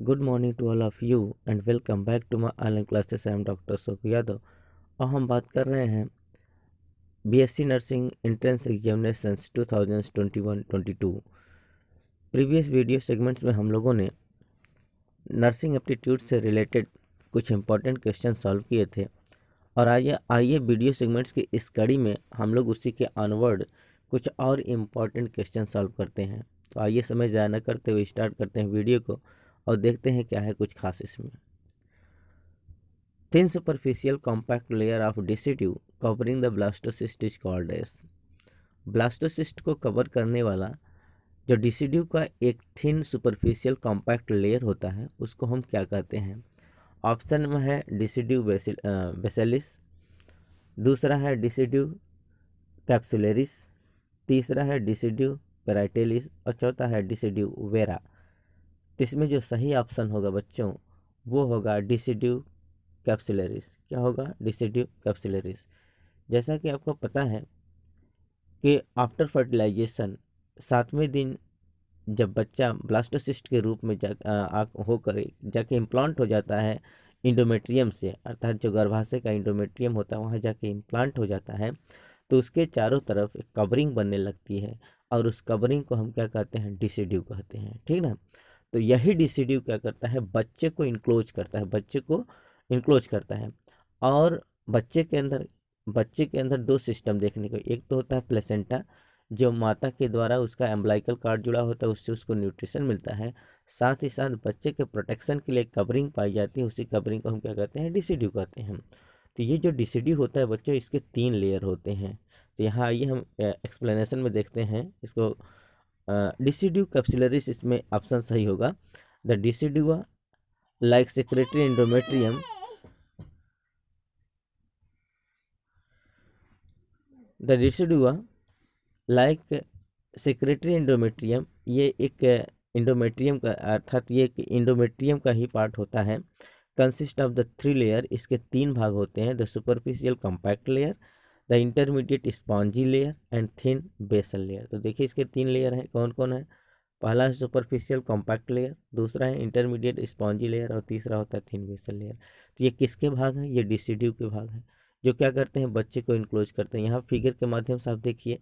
Good morning to all of you and welcome back to my online classes. I am doctor Sukh Yadav और हम बात कर रहे हैं BSc nursing entrance examinations 2021-22। Previous video segments में हम लोगों ने नर्सिंग एप्टीट्यूड से रिलेटेड कुछ इंपॉर्टेंट क्वेश्चन सॉल्व किए थे और आइए वीडियो सेगमेंट्स की इस कड़ी में हम लोग उसी के ऑनवर्ड कुछ और इम्पॉर्टेंट क्वेश्चन सॉल्व करते हैं। तो आइए समय ज़ाया न करते हुए स्टार्ट करते हैं वीडियो को और देखते हैं क्या है कुछ खास इसमें। Thin superficial compact layer of decidua covering the blastocyst is called as. Blastocyst को कवर करने वाला जो डिसिड्यू का एक थिन सुपरफिशियल कॉम्पैक्ट लेयर होता है उसको हम क्या कहते हैं। ऑप्शन में है डिसिड्यू बेसिलिस, दूसरा है डिसिड्यू कैप्सुलरिस, तीसरा है डिसिड्यू पेराइटेलिस और चौथा है डिसिड्यू वेरा। तो इसमें जो सही ऑप्शन होगा बच्चों वो होगा डिसिड्यू कैप्सुलरिस। क्या होगा? डिसिड्यू कैप्सुलरिस। जैसा कि आपको पता है कि आफ्टर फर्टिलाइजेशन 7वें दिन जब बच्चा ब्लास्टोसिस्ट के रूप में होकर जाके इम्प्लांट हो जाता है इंडोमेट्रियम से, अर्थात जो गर्भाशय का इंडोमेट्रियम होता है वहाँ जाके इम्प्लांट हो जाता है, तो उसके चारों तरफ एक कवरिंग बनने लगती है और उस कवरिंग को हम क्या कहते हैं? डिसिड्यू कहते हैं। ठीक ना? तो यही डिसिड्यू क्या करता है? बच्चे को इनक्लोज करता है और बच्चे के अंदर दो सिस्टम देखने को, एक तो होता है प्लेसेंटा जो माता के द्वारा उसका एम्ब्लाइकल कार्ड जुड़ा होता है, उससे उसको न्यूट्रिशन मिलता है, साथ ही साथ बच्चे के प्रोटेक्शन के लिए कवरिंग पाई जाती है, उसी कवरिंग को हम क्या कहते हैं? डिसिड्यू कहते हैं। तो ये जो डिसिड्यू होता है बच्चों इसके 3 लेयर होते हैं। तो यहाँ आइए हम एक्सप्लेनेशन में देखते हैं इसको। डिसिड्यू कैप्सुलरिस इसमें ऑप्शन सही होगा। The decidua like secretory endometrium the decidua like secretory endometrium, ये एक इंडोमेट्रियम का अर्थात ये एक इंडोमेट्रियम का ही पार्ट होता है। कंसिस्ट ऑफ द 3 लेयर, इसके 3 भाग होते हैं। The superficial compact layer, the intermediate spongy layer and thin basal layer. तो देखिए इसके 3 लेयर हैं, कौन कौन है? पहला है सुपरफिशियल कॉम्पैक्ट लेयर, दूसरा है इंटरमीडिएट स्पॉन्जी लेयर और तीसरा होता है थिन बेसल लेयर। तो ये किसके भाग हैं? ये डिसिड्यू के भाग हैं जो क्या करते हैं? बच्चे को इनक्लोज करते हैं। यहाँ फिगर के माध्यम से आप देखिए,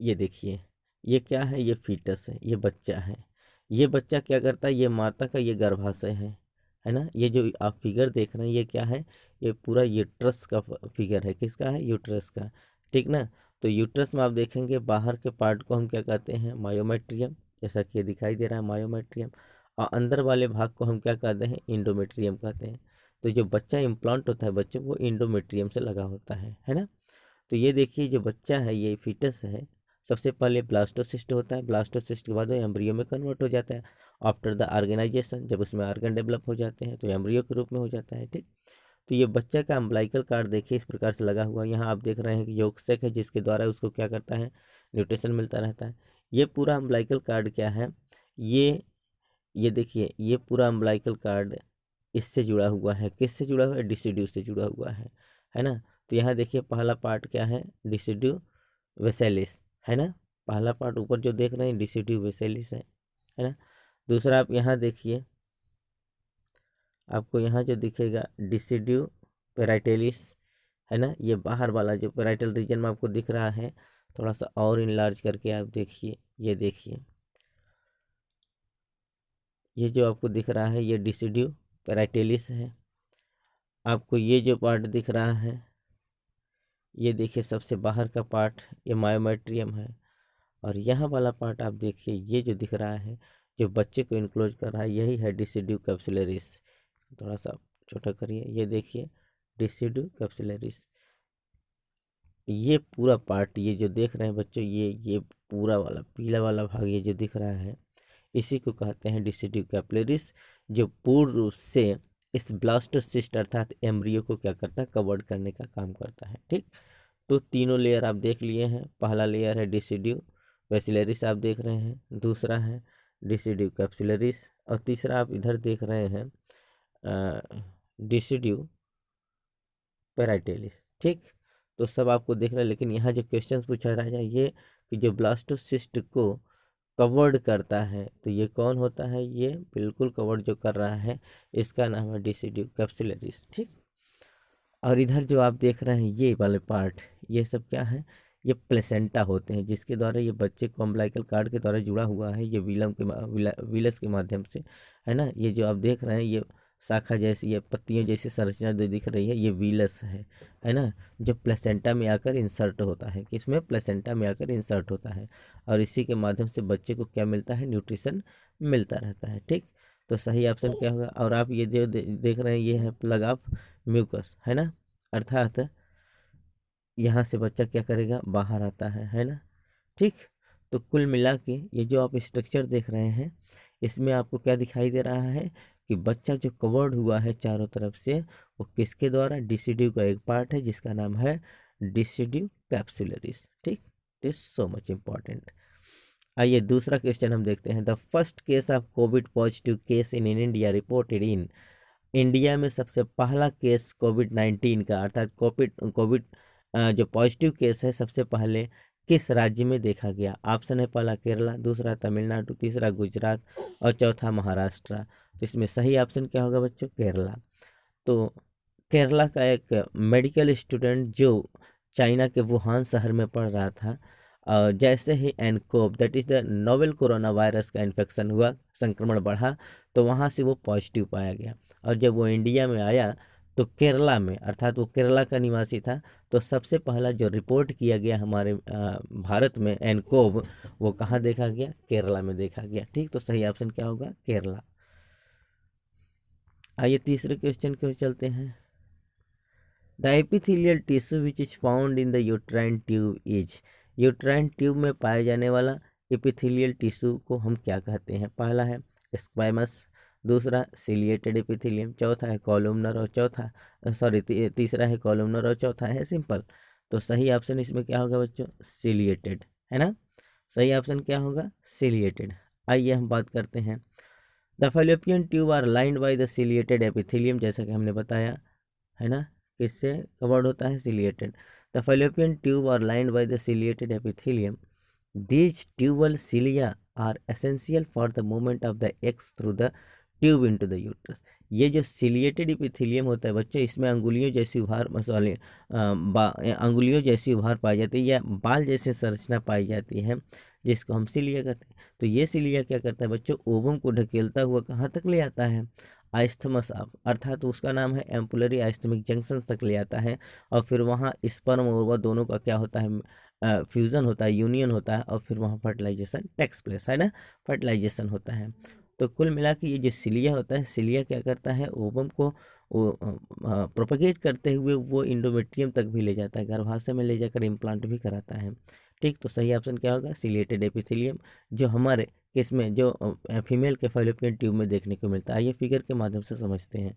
ये देखिए ये क्या है? ये फीटस है, ये बच्चा है। ये बच्चा क्या करता है? ये माता का ये गर्भाशय है ना। ये जो आप फिगर देख रहे हैं ये क्या है? ये पूरा यूट्रस का फिगर है। किसका है? यूट्रस का। ठीक ना? तो यूट्रस में आप देखेंगे बाहर के पार्ट को हम क्या कहते हैं? मायोमेट्रियम, जैसा कि ये दिखाई दे रहा है मायोमेट्रियम। और अंदर वाले भाग को हम क्या कहते हैं? इंडोमेट्रियम कहते हैं। तो जो बच्चा इम्प्लांट होता है बच्चों वो इंडोमेट्रियम से लगा होता है ना। तो ये देखिए जो बच्चा है ये फीटस है, सबसे पहले ब्लास्टोसिस्ट होता है, ब्लास्टोसिस्ट के बाद वो एम्ब्रियो में कन्वर्ट हो जाता है। आफ्टर द ऑर्गेनाइजेशन, जब उसमें ऑर्गन डेवलप हो जाते हैं तो एम्ब्रियो के रूप में हो जाता है। ठीक। तो ये बच्चे का अम्बलाइकल कार्ड देखिए इस प्रकार से लगा हुआ है। यहाँ आप देख रहे हैं कि योगसेक है जिसके द्वारा उसको क्या करता है? न्यूट्रिशन मिलता रहता है। ये पूरा अम्बलाइकल कार्ड क्या है? ये देखिए ये पूरा अम्बलाइकल कार्ड इससे जुड़ा हुआ है। किससे जुड़ा हुआ है? डिसिड्यू से जुड़ा हुआ है ना। तो यहाँ देखिए पहला पार्ट क्या है? डिसिड्यू वेसेलिस, है ना। पहला पार्ट ऊपर जो देख रहे हैं डिसिड्यू वेसेलिस है ना। दूसरा आप यहाँ देखिए, आपको यहाँ जो दिखेगा डिसिड्यू पेराइटेलिस, है ना। ये बाहर वाला जो पेराइटल रीजन में आपको दिख रहा है, थोड़ा सा और इनलार्ज करके आप देखिए, ये देखिए ये जो आपको दिख रहा है ये डिसिड्यू पेराइटेलिस है। आपको ये जो पार्ट दिख रहा है ये देखिए सबसे बाहर का पार्ट ये मायोमेट्रियम है। और यहाँ वाला पार्ट आप देखिए ये जो दिख रहा है जो बच्चे को इनक्लोज कर रहा है यही है डिसिड्यू कैप्सुलरिस। थोड़ा सा छोटा करिए, ये देखिए डिसिड्यू कैप्सुलरिस। ये पूरा पार्ट ये जो देख रहे हैं बच्चों ये पूरा वाला पीला वाला भाग ये जो दिख रहा है इसी को कहते हैं डिसिड्यू कैप्सुलरिस, जो पूर्ण रूप से इस ब्लास्टोसिस्ट अर्थात एम्ब्रियो को क्या करता है? कवर्ड करने का काम करता है। ठीक। तो तीनों लेयर आप देख लिए हैं। पहला लेयर है डिसिड्यू वेसिलरिस आप देख रहे हैं, दूसरा है डिसिड्यू कैप्सुलरिस और तीसरा आप इधर देख रहे हैं डिसिड्यू पेराइटेलिस। ठीक। तो सब आपको देख रहा है, लेकिन यहाँ जो क्वेश्चन पूछा रहा है ये कि जो ब्लास्टोसिस्ट को कवर्ड करता है। तो ये कौन होता है? ये बिल्कुल कवर्ड जो कर रहा है इसका नाम है डिसिड्यू कैप्सुलरिस। ठीक, और इधर जो आप देख रहे हैं ये वाले पार्ट, ये सब क्या है? ये प्लेसेंटा होते हैं, जिसके द्वारा ये बच्चे को अम्बिलिकल कार्ड के द्वारा जुड़ा हुआ है, ये विलस के माध्यम से, है ना। ये जो आप देख रहे हैं ये शाखा जैसी, ये पत्तियों जैसी संरचना जो दिख रही है ये विलस है ना, जो प्लेसेंटा में आकर इंसर्ट होता है। किसमें? प्लेसेंटा में आकर इंसर्ट होता है, और इसी के माध्यम से बच्चे को क्या मिलता है? न्यूट्रिशन मिलता रहता है। ठीक, तो सही ऑप्शन क्या होगा? और आप ये जो देख रहे हैं ये है प्लग ऑफ म्यूकस, है ना, अर्थात यहाँ से बच्चा क्या करेगा? बाहर आता है ना। ठीक, तो कुल मिला के ये जो आप स्ट्रक्चर देख रहे हैं इसमें आपको क्या दिखाई दे रहा है कि बच्चा जो कवर्ड हुआ है चारों तरफ से वो किसके द्वारा? डिसिड्यू का एक पार्ट है जिसका नाम है डिसिड्यू कैप्सुलरिस। ठीक, इट सो मच इम्पॉर्टेंट। आइए दूसरा क्वेश्चन हम देखते हैं। The first case of Covid positive case in India reported in, India में सबसे पहला केस कोविड-19 का अर्थात कोविड जो पॉजिटिव केस है सबसे पहले किस राज्य में देखा गया? ऑप्शन है पहला केरला, दूसरा तमिलनाडु, तीसरा गुजरात और चौथा महाराष्ट्र। तो इसमें सही ऑप्शन क्या होगा बच्चों? केरला। तो केरला का एक मेडिकल स्टूडेंट जो चाइना के वुहान शहर में पढ़ रहा था, जैसे ही nCoV that is the novel corona virus का इन्फेक्शन हुआ, संक्रमण बढ़ा, तो वहाँ से वो पॉजिटिव पाया गया। और जब वो इंडिया में आया तो केरला में, अर्थात वो केरला का निवासी था, तो सबसे पहला जो रिपोर्ट किया गया हमारे भारत में एनकोव, वो कहाँ देखा गया? केरला में देखा गया। ठीक, तो सही ऑप्शन क्या होगा? केरला। आइए तीसरे क्वेश्चन की ओर चलते हैं। The epithelial tissue which is found in the uterine tube is, uterine tube में पाए जाने वाला एपिथेलियल टिश्यू को हम क्या कहते हैं? पहला है स्क्वैमस, दूसरा सिलिएटेड एपिथेलियम, चौथा है कॉलमनर और तीसरा है कॉलमनर और चौथा है सिंपल। तो सही ऑप्शन इसमें क्या होगा बच्चों? सिलिएटेड, है ना। सही ऑप्शन क्या होगा? सिलिएटेड। आइए हम बात करते हैं। The fallopian tube are lined by the ciliated epithelium, जैसा कि हमने बताया, है ना, किससे कवर्ड होता है? Ciliated. The fallopian tube are lined by the ciliated epithelium, these tubal cilia are essential for the movement of the eggs through the tube into the uterus. ये जो सिलिएटेड एपिथेलियम होता है बच्चों, इसमें अंगुलियों जैसी उभार पाई जाती है या बाल जैसी संरचना पाई जाती है, जिसको हम सिलिया कहते हैं। तो ये सिलिया क्या करता है बच्चों? ओवम को ढकेलता हुआ कहाँ तक ले आता है? आइस्थमस आप, अर्थात उसका नाम है एम्पुलरी आइस्थमिक जंक्शन तक ले आता है, और फिर वहाँ स्पर्म और ओवा दोनों का क्या होता है? फ्यूज़न होता है, यूनियन होता है, और फिर वहाँ फर्टिलाइजेशन टेक्स प्लेस, है ना, फर्टिलाइजेशन होता है। तो कुल मिला के ये जो सिलिया होता है, सिलिया क्या करता है? ओवम को प्रोपगेट करते हुए वो इंडोमेट्रियम तक भी ले जाता है, गर्भाशय में ले जाकर इम्प्लांट भी कराता है। ठीक, तो सही ऑप्शन क्या होगा? सिलिएटेड एपिथेलियम, जो हमारे किसमें, जो फीमेल के फैलोपियन ट्यूब में देखने को मिलता है। आइए फिगर के माध्यम से समझते हैं।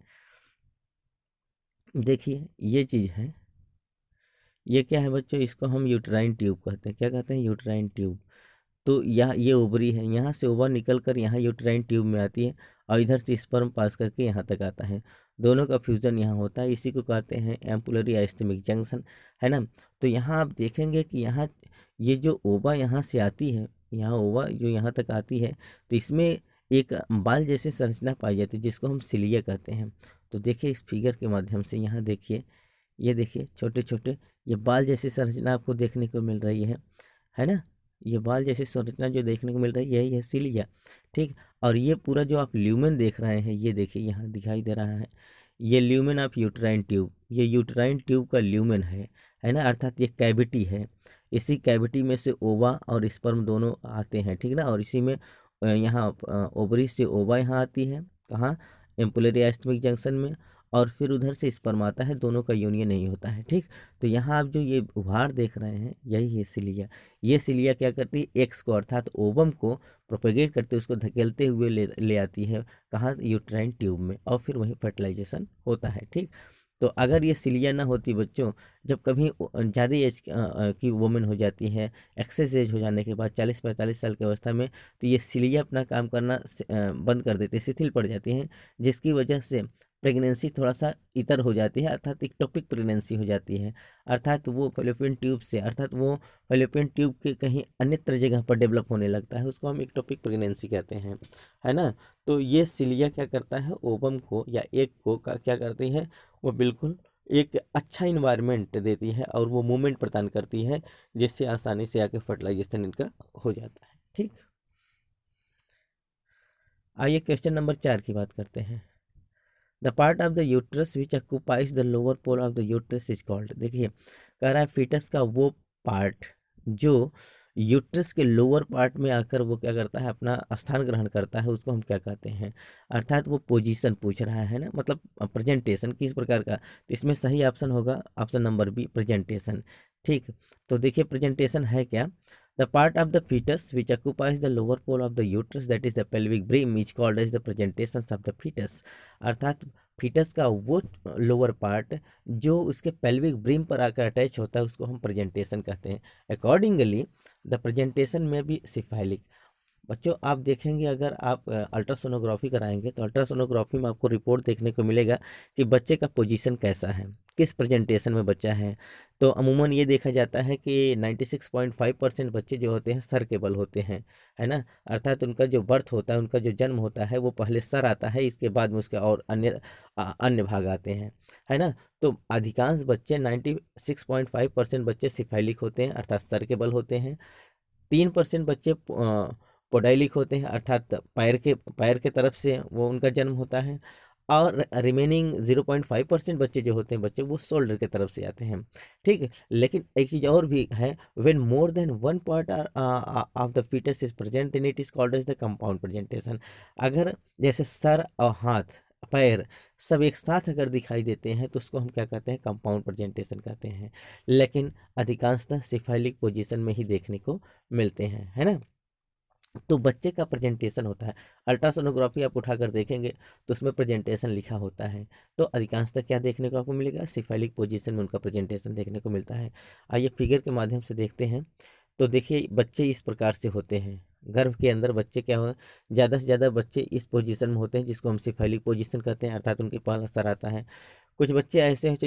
देखिए ये चीज़ है, ये क्या है बच्चों? इसको हम यूट्राइन ट्यूब कहते हैं। क्या कहते हैं? Uterine tube. तो यहाँ ये ओवरी है, यहाँ से ओवा निकल कर यहाँ यूट्राइन ट्यूब में आती है, और इधर से स्पर्म पास करके यहाँ तक आता है, दोनों का फ्यूज़न यहाँ होता है, इसी को कहते हैं एम्पुलरी आइस्थमिक जंक्शन, है ना। तो यहाँ आप देखेंगे कि यहाँ ये जो ओवा यहाँ से आती है, यहाँ ओवा जो यहाँ तक आती है, तो इसमें एक बाल जैसी संरचना पाई जाती है जिसको हम सिलिया कहते हैं। तो देखिए इस फिगर के माध्यम से, यहाँ देखिए, ये देखिए छोटे छोटे ये बाल जैसी संरचना आपको देखने को मिल रही है ना। ये बाल जैसी संरचना जो देखने को मिल रही है यही है सिलिया। ठीक, और ये पूरा जो आप ल्यूमेन देख रहे हैं, ये देखिए यहाँ दिखाई दे रहा है, ये ल्यूमेन ऑफ यूट्राइन ट्यूब, ये यूट्राइन ट्यूब का ल्यूमेन है ना, अर्थात ये कैविटी है। इसी कैविटी में से ओवा और स्पर्म दोनों आते हैं, ठीक ना, और इसी में यहाँ ओवरी से ओवा यहाँ आती है, कहाँ? एम्पुलरी आइस्थमिक जंक्शन में, और फिर उधर से स्पर्म आता है, दोनों का यूनियन नहीं होता है। ठीक, तो यहाँ आप जो ये उभार देख रहे हैं यही है सिलिया। ये सिलिया क्या करती है? एक्स को, अर्थात ओवम को प्रोपेगेट करते, उसको धकेलते हुए ले आती है, कहाँ? यूट्राइन ट्यूब में, और फिर वहीं फर्टिलाइजेशन होता है। ठीक, तो अगर ये सिलिया ना होती बच्चों, जब कभी ज़्यादा एज की वुमेन हो जाती है, एक्सेस एज हो जाने के बाद 40-45 साल की अवस्था में, तो ये सिलिया अपना काम करना बंद कर देती है, शिथिल पड़ जाती हैं, जिसकी वजह से प्रेगनेंसी थोड़ा सा इतर हो जाती है, अर्थात इक्टोपिक प्रेगनेंसी हो जाती है, अर्थात वो फैलोपियन ट्यूब से, अर्थात वो फैलोपियन ट्यूब के कहीं अन्यत्र जगह पर डेवलप होने लगता है, उसको हम इक्टोपिक प्रेगनेंसी कहते हैं, है ना। तो ये सिलिया क्या करता है, ओवम को या एग को क्या करती है, वो बिल्कुल एक अच्छा इन्वायरमेंट देती है और वो मूवमेंट प्रदान करती है, जिससे आसानी से आके फर्टिलाइजेशन इनका हो जाता है। ठीक, आइए क्वेश्चन नंबर 4 की बात करते हैं। The part of the uterus which occupies the lower pole of the uterus is called. देखिए कह रहा है फीटस का वो पार्ट जो यूट्रस के लोअर पार्ट में आकर वो क्या करता है, अपना स्थान ग्रहण करता है, उसको हम क्या कहते हैं, अर्थात वो पोजीशन पूछ रहा है ना, मतलब प्रेजेंटेशन किस प्रकार का। तो इसमें सही ऑप्शन होगा ऑप्शन नंबर बी, प्रेजेंटेशन। ठीक, तो देखिए प्रेजेंटेशन है क्या, the part of the fetus which occupies the lower pole of the uterus that is the pelvic brim is called as the presentations of the fetus। अर्थात foetus का वो lower part जो उसके पेल्विक ब्रिम पर आकर attach होता है, उसको हम प्रेजेंटेशन कहते हैं। अकॉर्डिंगली द प्रेजेंटेशन में भी सिफाइलिक। बच्चों आप देखेंगे, अगर आप अल्ट्रासोनोग्राफी कराएंगे तो अल्ट्रासोनोग्राफी में आपको रिपोर्ट देखने को मिलेगा कि बच्चे का पोजीशन कैसा है, किस प्रेजेंटेशन में बच्चा है। तो अमूमन ये देखा जाता है कि 96.5% बच्चे जो होते हैं सर केबल होते हैं, है ना, अर्थात उनका जो बर्थ होता है, उनका जो जन्म होता है वो पहले सर आता है, इसके बाद में उसके और अन्य भाग आते हैं, है ना। तो अधिकांश बच्चे 96.5% बच्चे सिफाइलिक होते हैं, अर्थात सर केबल होते हैं। 3% बच्चे पोडाइलिक होते हैं, अर्थात पैर के तरफ से वो उनका जन्म होता है। और रिमेनिंग 0.5% बच्चे जो होते हैं बच्चे, वो शोल्डर के तरफ से आते हैं। ठीक है, लेकिन एक चीज़ और भी है, when more than one part of the foetus is present in it is called as the compound presentation. अगर जैसे सर और हाथ पैर सब एक साथ अगर दिखाई देते हैं तो उसको हम क्या कहते हैं, कंपाउंड प्रेजेंटेशन कहते हैं। लेकिन अधिकांशतः सिफाइलिक पोजीशन में ही देखने को मिलते हैं, है ना। तो बच्चे का प्रेजेंटेशन होता है, अल्ट्रासोनोग्राफी आप उठाकर देखेंगे तो उसमें प्रेजेंटेशन लिखा होता है। तो अधिकांशतः क्या देखने को आपको मिलेगा, सिफाइलिक पोजीशन में उनका प्रेजेंटेशन देखने को मिलता है। आइए फिगर के माध्यम से देखते हैं। तो देखिए बच्चे इस प्रकार से होते हैं, गर्भ के अंदर बच्चे क्या हो, ज़्यादा से ज़्यादा बच्चे इस पोजीशन में होते हैं जिसको हम सिफाइलिक पोजीशन कहते हैं, अर्थात उनके पहला सर आता है। कुछ बच्चे ऐसे हैं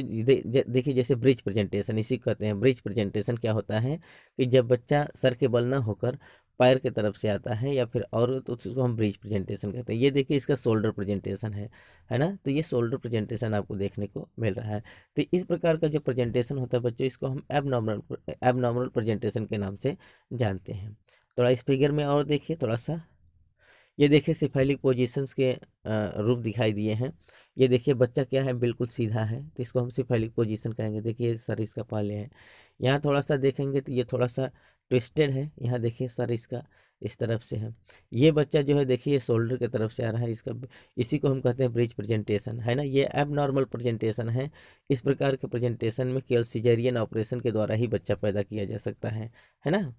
देखिए जैसे ब्रिज प्रेजेंटेशन, इसी को कहते हैं। ब्रिज प्रेजेंटेशन क्या होता है कि जब बच्चा सर के बल ना होकर पैर की तरफ से आता है या फिर और, तो उसको हम ब्रिज प्रेजेंटेशन कहते हैं। ये देखिए इसका शोल्डर प्रेजेंटेशन है ना। तो ये शोल्डर प्रेजेंटेशन आपको देखने को मिल रहा है। तो इस प्रकार का जो प्रेजेंटेशन होता है बच्चों, इसको हम एबनॉर्मल प्रेजेंटेशन के नाम से जानते हैं। थोड़ा इस फिगर में और देखिए थोड़ा सा, ये देखिए सिफाइलिक पोजीशंस के रूप दिखाई दिए हैं। ये देखिए बच्चा क्या है, बिल्कुल सीधा है, तो इसको हम सिफाइलिक पोजीशन कहेंगे। देखिए सर इसका पहले है, यहाँ थोड़ा सा देखेंगे तो ये थोड़ा सा ट्विस्टेड है, यहाँ देखिए सर इसका इस तरफ से है। ये बच्चा जो है देखिए शोल्डर की तरफ से आ रहा है, इसका इसी को हम कहते हैं ब्रिज प्रेजेंटेशन, है ना। ये एबनॉर्मल प्रेजेंटेशन है। इस प्रकार के प्रेजेंटेशन में केवल सिजेरियन ऑपरेशन के द्वारा ही बच्चा पैदा किया जा सकता है ना।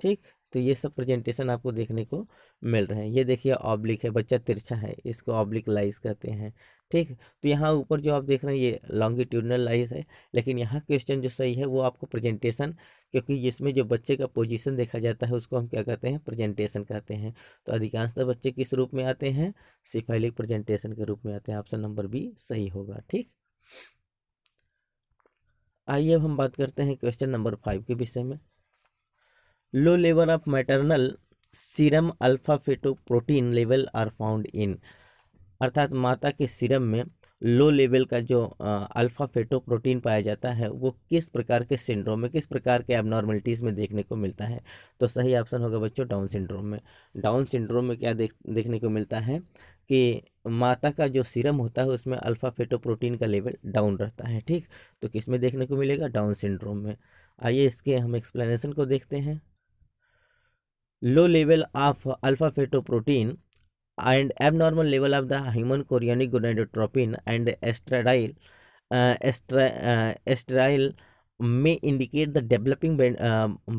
ठीक, तो ये सब प्रेजेंटेशन आपको देखने को मिल रहे हैं। ये देखिए ऑब्लिक है, बच्चा तिरछा है, इसको ऑब्लिक लाइज कहते हैं। ठीक, तो यहाँ ऊपर जो आप देख रहे हैं ये लॉन्गिट्यूडनल लाइज है, लेकिन यहाँ क्वेश्चन जो सही है वो आपको प्रेजेंटेशन, क्योंकि जिसमें जो बच्चे का पोजीशन देखा जाता है उसको हम क्या कहते हैं, प्रेजेंटेशन कहते हैं। तो अधिकांशतः बच्चे किस रूप में आते हैं, सिफाइलिक प्रेजेंटेशन के रूप में आते हैं। ऑप्शन नंबर बी सही होगा। ठीक, आइए अब हम बात करते हैं क्वेश्चन नंबर 5 के विषय में। Low level of maternal serum alpha fetoprotein level are found in. अर्थात माता के सीरम में लो लेवल का जो अल्फा फेटोप्रोटीन पाया जाता है वो किस प्रकार के सिंड्रोम में, किस प्रकार के एबनॉर्मलिटीज़ में देखने को मिलता है। तो सही ऑप्शन होगा बच्चों डाउन सिंड्रोम में। डाउन सिंड्रोम में क्या देखने को मिलता है कि माता का जो सीरम होता है उसमें अल्फा फेटोप्रोटीन का लेवल डाउन रहता है। ठीक, तो किस में देखने को मिलेगा, डाउन सिंड्रोम में। आइए इसके हम एक्सप्लेनेशन को देखते हैं। Low level of alpha fetoprotein and abnormal level of the human chorionic gonadotropin and estradiol may indicate the developing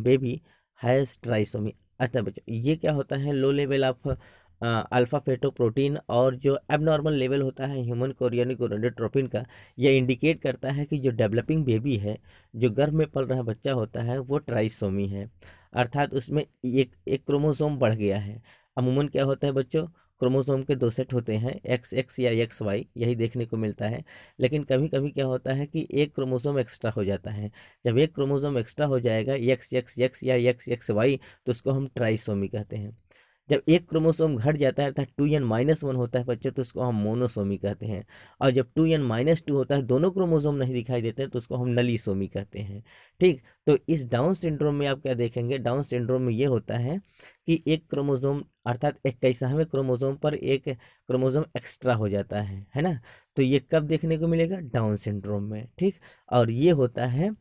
baby has trisomy। अच्छा बच्चों ये क्या होता है, लो लेवल ऑफ अल्फा फेटोप्रोटीन और जो एबनॉर्मल लेवल होता है ह्यूमन कोरियोनिक गोनाडोट्रोपिन का, यह इंडिकेट करता है कि जो डेवलपिंग बेबी है, जो गर्भ में पल रहा बच्चा होता है, वो ट्राइसोमी है, अर्थात उसमें एक क्रोमोसोम बढ़ गया है। अमूमन क्या होता है बच्चों, क्रोमोसोम के 2 सेट होते हैं, XX या XY, यही देखने को मिलता है। लेकिन कभी कभी क्या होता है कि एक क्रोमोसोम एक्स्ट्रा हो जाता है। जब एक क्रोमोसोम एक्स्ट्रा हो जाएगा XX या XXY, तो उसको हम ट्राइसोमी कहते हैं। जब एक क्रोमोसोम घट जाता है अर्थात 2n-1 होता है बच्चों, तो उसको हम मोनोसोमी कहते हैं। और जब 2n-2 होता है, दोनों क्रोमोसोम नहीं दिखाई देते हैं, तो उसको हम नलीसोमी कहते हैं। ठीक, तो इस डाउन सिंड्रोम में आप क्या देखेंगे, डाउन सिंड्रोम में ये होता है कि एक क्रोमोसोम अर्थात 21वें क्रोमोसोम पर एक क्रोमोसोम एक्स्ट्रा हो जाता है ना। तो ये कब देखने को मिलेगा, डाउन सिंड्रोम में। ठीक, और ये होता है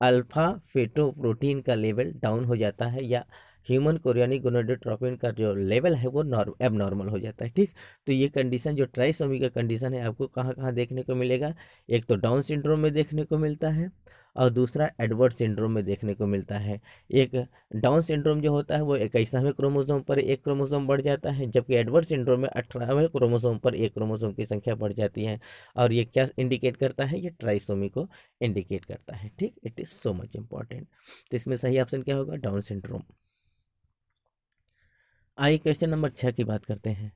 अल्फा फेटोप्रोटीन का लेवल डाउन हो जाता है, या ह्यूमन कोरियोनिक गोनाडोट्रोपिन का जो लेवल है वो एबनॉर्मल हो जाता है। ठीक, तो ये कंडीशन जो ट्राइसोमी का कंडीशन है आपको कहाँ कहाँ देखने को मिलेगा, एक तो डाउन सिंड्रोम में देखने को मिलता है, और दूसरा एडवर्ड सिंड्रोम में देखने को मिलता है। एक डाउन सिंड्रोम जो होता है वो 21वें क्रोमोसोम पर एक क्रोमोसोम बढ़ जाता है, जबकि एडवर्ड सिंड्रोम में 18वें क्रोमोसोम पर एक क्रोमोसोम की संख्या बढ़ जाती है। और ये क्या इंडिकेट करता है, ये ट्राइसोमी को इंडिकेट करता है। ठीक, it is so much important. तो इसमें सही ऑप्शन क्या होगा, डाउन सिंड्रोम। आइए क्वेश्चन नंबर 6 की बात करते हैं।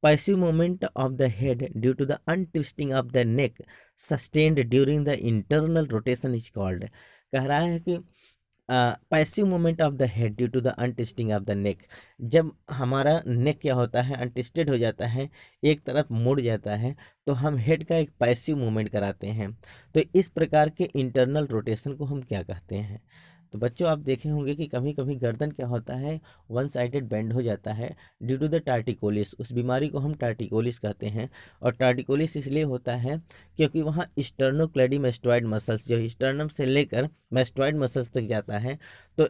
Passive movement of the head due to the untwisting of the neck sustained during the internal rotation is called. कह रहा है कि passive movement of the head due to the untwisting of the neck, जब हमारा नेक क्या होता है, untwisted हो जाता है, एक तरफ मुड़ जाता है, तो हम हेड का एक पैसिव मूवमेंट कराते हैं। तो इस प्रकार के इंटरनल रोटेशन को हम क्या कहते हैं। तो बच्चों आप देखे होंगे कि कभी कभी गर्दन क्या होता है, वन साइडेड बेंड हो जाता है ड्यू टू द टार्टिकोलिस। उस बीमारी को हम टार्टिकोलिस कहते हैं। और टार्टिकोलिस इसलिए होता है क्योंकि वहाँ स्टर्नोक्लेडिमेस्टोइड मसल्स जो स्टर्नम से लेकर मेस्टोइड मसल्स तक जाता है, तो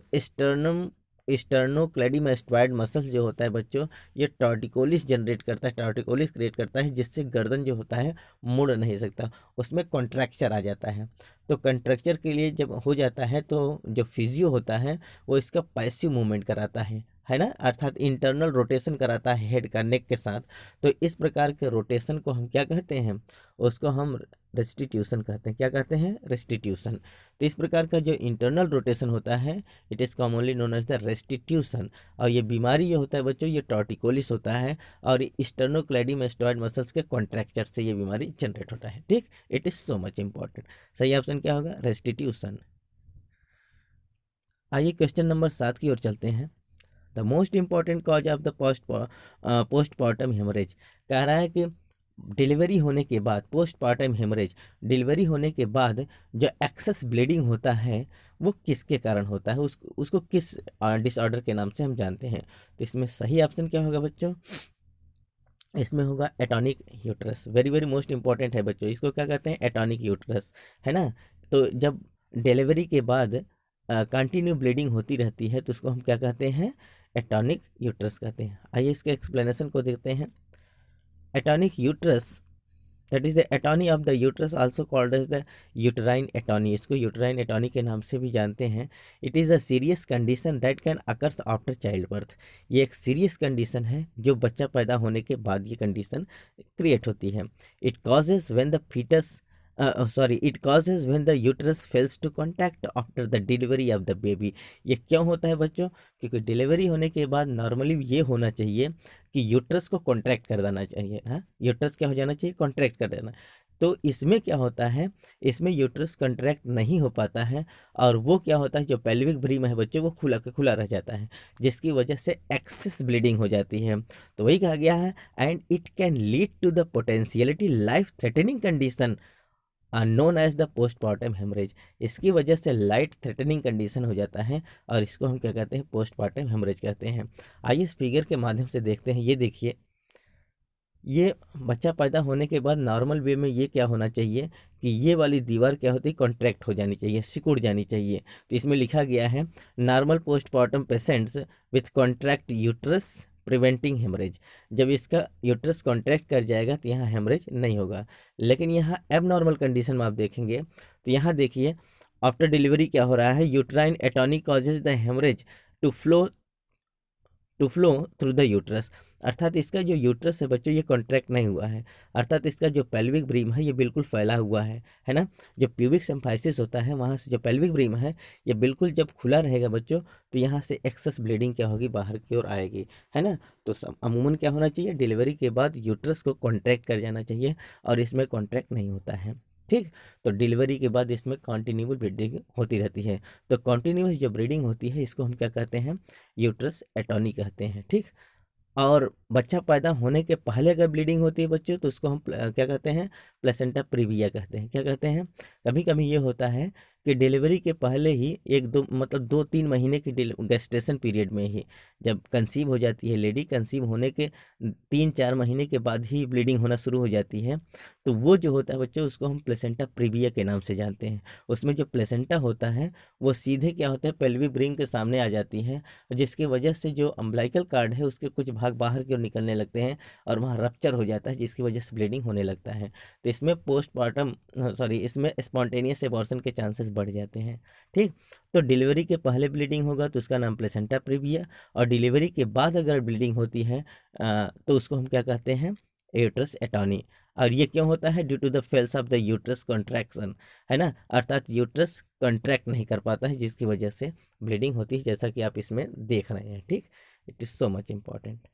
स्टर्नोक्लेडिमेस्टोइड मसल्स जो होता है बच्चों, ये टार्टिकोलिस जनरेट करता है, टार्टिकोलिस क्रिएट करता है, जिससे गर्दन जो होता है मुड़ नहीं सकता, उसमें कॉन्ट्रैक्चर आ जाता है। तो कंट्रक्चर के लिए जब हो जाता है तो जो फिजियो होता है वो इसका पैसिव मूवमेंट कराता है ना, अर्थात इंटरनल रोटेशन कराता है हेड का नेक के साथ। तो इस प्रकार के रोटेशन को हम क्या कहते हैं, उसको हम रेस्टिट्यूशन कहते हैं। क्या कहते हैं, रेस्टिट्यूशन। तो इस प्रकार का जो इंटरनल रोटेशन होता है, it is commonly known as the restitution. और ये बीमारी ये होता है बच्चों, ये टार्टिकोलिस होता है, और स्टर्नोक्लेडिमेस्टोइड मसल्स के कॉन्ट्रैक्चर से ये बीमारी जनरेट होता है। ठीक, it is so much important. सही ऑप्शन क्या होगा, रेस्टिट्यूशन। आइए क्वेश्चन नंबर 7 की ओर चलते हैं। The most important cause of the postpartum haemorrhage. कह रहा है कि डिलीवरी होने के बाद, पोस्टपार्टम हेमरेज डिलीवरी होने के बाद जो एक्सेस ब्लीडिंग होता है वो किसके कारण होता है, उसको किस डिसऑर्डर के नाम से हम जानते हैं। तो इसमें सही ऑप्शन क्या होगा बच्चों, इसमें होगा atonic uterus. Very very most important है बच्चों, इसको क्या कहते हैं, एटॉनिक यूट्रस, है ना। तो जब डिलीवरी के बाद कंटिन्यू ब्लीडिंग होती रहती है तो उसको हम क्या कहते हैं, एटॉनिक यूट्रस कहते हैं। आइए इसके एक्सप्लेनेशन को देखते हैं। Atonic uterus, that is the atony of the uterus, also called as the uterine atony. इसको यूटराइन एटॉनी के नाम से भी जानते हैं। It is a serious condition that can occurs after child birth. ये एक सीरियस कंडीशन है जो बच्चा पैदा होने के बाद ये कंडीशन क्रिएट होती है। It causes when the foetus it causes when the uterus fails to contact after the delivery of the baby. ये क्यों होता है बच्चों, क्योंकि डिलीवरी होने के बाद नॉर्मली ये होना चाहिए कि यूट्रस को कॉन्ट्रैक्ट कर देना चाहिए। हाँ, यूट्रस क्या हो जाना चाहिए, कॉन्ट्रैक्ट कर देना। तो इसमें क्या होता है, इसमें यूट्रस कॉन्ट्रैक्ट नहीं हो पाता है, और वो क्या होता है, जो पेल्विक ब्रीम है बच्चों वो खुला के खुला रह जाता है, जिसकी वजह से एक्सेस ब्लीडिंग हो जाती है। तो वही कहा गया है, and it can lead to the potentiality life threatening condition known as the postpartum haemorrhage. इसकी वजह से लाइफ थ्रेटनिंग कंडीशन हो जाता है, और इसको हम क्या कहते हैं, पोस्टपार्टम हेमरेज कहते हैं। आइए इस फिगर के माध्यम से देखते हैं। ये देखिए, ये बच्चा पैदा होने के बाद नॉर्मल वे में ये क्या होना चाहिए कि ये वाली दीवार क्या होती है, कॉन्ट्रैक्ट हो जानी चाहिए, सिकुड़ जानी चाहिए। तो इसमें लिखा गया है, normal postpartum patients with contract uterus preventing haemorrhage. जब इसका यूट्रस कॉन्ट्रैक्ट कर जाएगा तो यहाँ हेमरेज नहीं होगा। लेकिन यहाँ एबनॉर्मल कंडीशन में आप देखेंगे तो यहाँ देखिए, आफ्टर डिलीवरी क्या हो रहा है, uterine atony causes the haemorrhage to flow to flow through the uterus, अर्थात इसका जो यूट्रस है बच्चों ये कॉन्ट्रैक्ट नहीं हुआ है, अर्थात इसका जो पेल्विक ब्रीम है ये बिल्कुल फैला हुआ है ना। जो प्यूबिक सिम्फाइसिस होता है वहाँ से जो पेल्विक ब्रीम है ये बिल्कुल जब खुला रहेगा बच्चों तो यहाँ से एक्सेस ब्लीडिंग क्या होगी, बाहर की ओर आएगी, है ना। तो अमूमन क्या होना चाहिए, डिलीवरी के बाद यूट्रस को कॉन्ट्रैक्ट कर जाना चाहिए और इसमें कॉन्ट्रैक्ट नहीं होता है, ठीक। तो डिलीवरी के बाद इसमें कॉन्टिन्यूस ब्लीडिंग होती रहती है। तो कॉन्टिन्यूस जो ब्लीडिंग होती है इसको हम क्या कहते हैं, यूट्रस एटोनी कहते हैं, ठीक। और बच्चा पैदा होने के पहले अगर ब्लीडिंग होती है बच्चों तो उसको हम क्या कहते हैं, प्लेसेंटा प्रीविया कहते हैं। क्या कहते हैं, कभी कभी ये होता है कि डिलीवरी के पहले ही एक दो मतलब 2-3 महीने की गेस्टेशन पीरियड में ही जब कंसीव हो जाती है लेडी, कंसीव होने के 3-4 महीने के बाद ही ब्लीडिंग होना शुरू हो जाती है, तो वो जो होता है बच्चों उसको हम प्लेसेंटा प्रीविया के नाम से जानते हैं। उसमें जो प्लेसेंटा होता है वो सीधे क्या होता है, पेल्विक ब्रीम के सामने आ जाती है, जिसकी वजह से जो अम्बलाइकल कार्ड है उसके कुछ भाग बाहर की ओर निकलने लगते हैं और वहाँ रप्चर हो जाता है जिसकी वजह से ब्लीडिंग होने लगता है। तो इसमें इसमें स्पॉन्टेनियस एबॉर्शन के चांसेस बढ़ जाते हैं, ठीक। तो डिलीवरी के पहले ब्लीडिंग होगा तो उसका नाम प्लेसेंटा प्रीविया, और डिलीवरी के बाद अगर ब्लीडिंग होती है तो उसको हम क्या कहते हैं, यूट्रस एटोनी। और ये क्यों होता है, due to the fails of the uterus contraction, है ना, अर्थात यूट्रस कॉन्ट्रैक्ट नहीं कर पाता है जिसकी वजह से ब्लीडिंग होती है, जैसा कि आप इसमें देख रहे हैं, ठीक। It is so much important.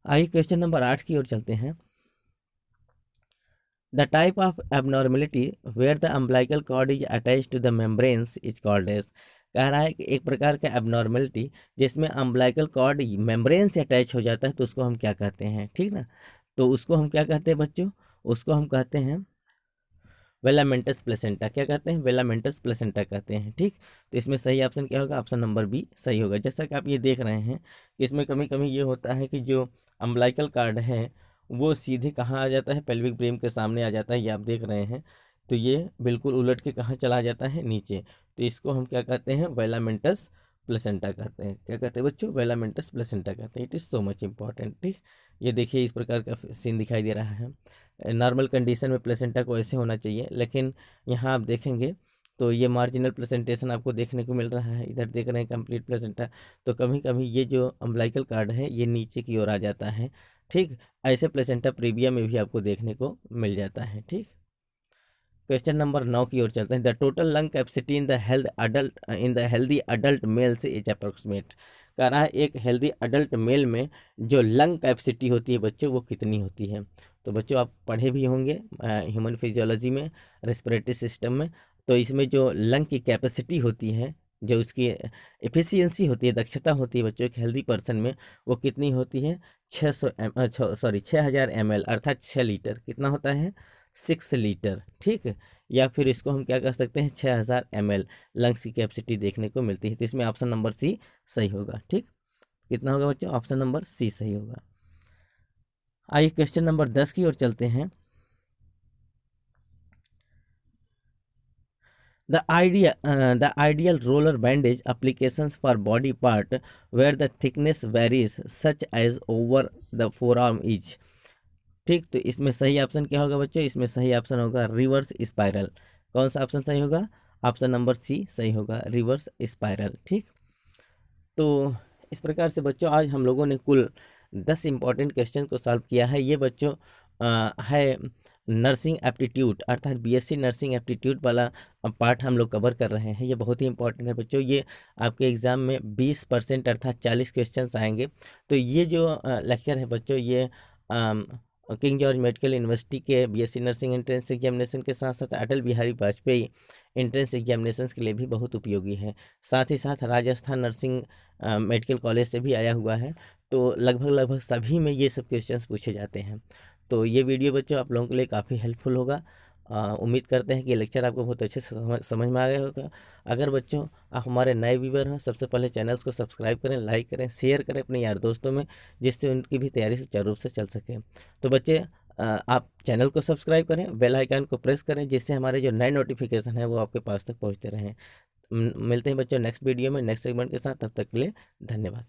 आइए क्वेश्चन नंबर 8 की ओर चलते हैं। The type of abnormality where the umbilical cord is attach to the membranes is called as, कह रहा है कि एक प्रकार का एबनॉर्मेलिटी जिसमें अम्बलाइकल कॉर्ड मेम्ब्रेन से अटैच हो जाता है तो उसको हम क्या कहते हैं, ठीक ना। तो उसको हम क्या कहते हैं बच्चों, उसको हम कहते हैं वेलामेंटस प्लेसेंटा। क्या कहते हैं, वेलामेंटस प्लेसेंटा कहते हैं, ठीक। तो इसमें सही ऑप्शन क्या होगा, ऑप्शन नंबर बी सही होगा। जैसा कि आप ये देख रहे हैं कि इसमें कभी कभी ये होता है कि जो अम्बलाइकल कार्ड है वो सीधे कहाँ आ जाता है, पेल्विक ब्रेम के सामने आ जाता है, ये आप देख रहे हैं। तो ये बिल्कुल उलट के कहाँ चला जाता है, नीचे। तो इसको हम क्या कहते हैं, वेलामेंटस प्लेसेंटा कहते हैं। क्या कहते हैं बच्चों, वेलामेंटस प्लेसेंटा कहते हैं। It is so much important, ठीक। ये देखिए इस प्रकार का सीन दिखाई दे रहा है। नॉर्मल कंडीशन में प्लेसेंटा को ऐसे होना चाहिए, लेकिन यहाँ आप देखेंगे तो ये मार्जिनल प्रेजेंटेशन आपको देखने को मिल रहा है। इधर देख रहे हैं कंप्लीट प्लेसेंटा। तो कभी कभी ये जो अम्बलाइकल कार्ड है ये नीचे की ओर आ जाता है, ठीक। ऐसे प्लेसेंटा प्रीविया में भी आपको देखने को मिल जाता है, ठीक। क्वेश्चन नंबर 9 की ओर चलते हैं। The total lung capacity in the healthy adult mail से इज अप्रोक्सीमेट, कह रहा है एक हेल्दी अडल्ट मेल में जो लंग कैपेसिटी होती है बच्चों वो कितनी होती है। तो बच्चों आप पढ़े भी होंगे ह्यूमन फिजियोलॉजी में, रेस्पिरेटरी सिस्टम में। तो इसमें जो लंग की कैपेसिटी होती है, जो उसकी एफिशिएंसी होती है, दक्षता होती है बच्चों एक हेल्दी पर्सन में, वो कितनी होती है, 6000 ml अर्थात 6 लीटर। कितना होता है, 6 लीटर, ठीक। या फिर इसको हम क्या कह सकते हैं, 6000 ml लंग्स की कैपेसिटी देखने को मिलती है। तो इसमें ऑप्शन नंबर सी सही होगा, ठीक। कितना होगा बच्चों, ऑप्शन नंबर सी सही होगा। आइए क्वेश्चन नंबर 10 की ओर चलते हैं। The ideal roller bandage applications for body part where the thickness varies such as over the forearm is, ठीक। तो इसमें सही ऑप्शन क्या होगा बच्चों, इसमें सही ऑप्शन होगा रिवर्स स्पाइरल। कौन सा ऑप्शन सही होगा, ऑप्शन नंबर सी सही होगा, रिवर्स स्पाइरल, ठीक। तो इस प्रकार से बच्चों आज हम लोगों ने कुल 10 इंपॉर्टेंट क्वेश्चन को सॉल्व किया है। ये बच्चों है नर्सिंग एप्टीट्यूड अर्थात बीएससी नर्सिंग एप्टीट्यूड वाला पार्ट हम लोग कवर कर रहे हैं। ये बहुत ही इंपॉर्टेंट है बच्चों। ये आपके एग्ज़ाम में 20% अर्थात 40 क्वेश्चंस आएंगे। तो ये जो लेक्चर है बच्चों ये किंग जॉर्ज मेडिकल यूनिवर्सिटी के बीएससी नर्सिंग एंट्रेंस एग्जामिनेशन के साथ साथ अटल बिहारी वाजपेयी एंट्रेंस एग्जामिनेशन के लिए भी बहुत उपयोगी है। साथ ही साथ राजस्थान नर्सिंग मेडिकल कॉलेज से भी आया हुआ है। तो लगभग सभी में ये सब क्वेश्चंस पूछे जाते हैं। तो ये वीडियो बच्चों आप लोगों के लिए काफ़ी हेल्पफुल होगा। उम्मीद करते हैं कि लेक्चर आपको बहुत अच्छे से समझ में आ गया होगा। अगर बच्चों आप हमारे नए व्यूवर हैं, सबसे पहले चैनल्स को सब्सक्राइब करें, लाइक करें, शेयर करें अपने यार दोस्तों में, जिससे उनकी भी तैयारी सुचारू रूप से चल सके। तो बच्चे आप चैनल को सब्सक्राइब करें, बेल आइकन को प्रेस करें, जिससे हमारे जो नए नोटिफिकेशन है वो आपके पास तक पहुँचते रहें। मिलते हैं बच्चों नेक्स्ट वीडियो में नेक्स्ट सेगमेंट के साथ। तब तक के लिए धन्यवाद।